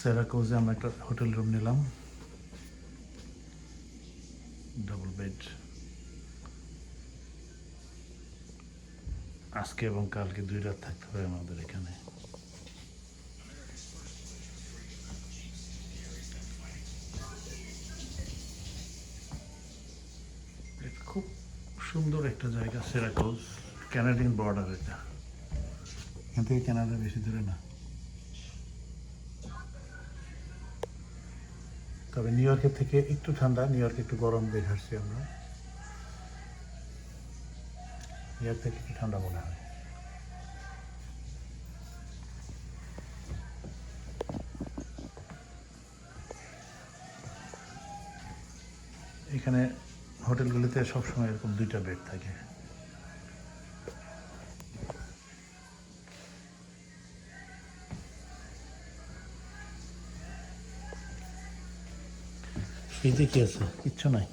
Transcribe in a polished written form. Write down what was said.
সেরাকোজে আমরা একটা hotel room নিলাম, ডাবল বেড। আজকে এবং কালকে 2 রাত থাকতে হবে আমাদের এখানে। খুব সুন্দর একটা জায়গা সেরাকোজ, কানাডিয়ান বর্ডার। এটা এখান থেকে কানাডা বেশি দূরে না, তবে নিউ ইয়র্কের থেকে একটু ঠান্ডা। নিউ ইয়র্কে একটু গরম দেখাচ্ছি আমরা, নিউ ইয়র্ক থেকে একটু ঠান্ডা মনে হয়। এখানে হোটেলগুলিতে সবসময় এরকম 2টা বেড থাকে। ফ্রিজে কি আছে? কিচ্ছু নাই।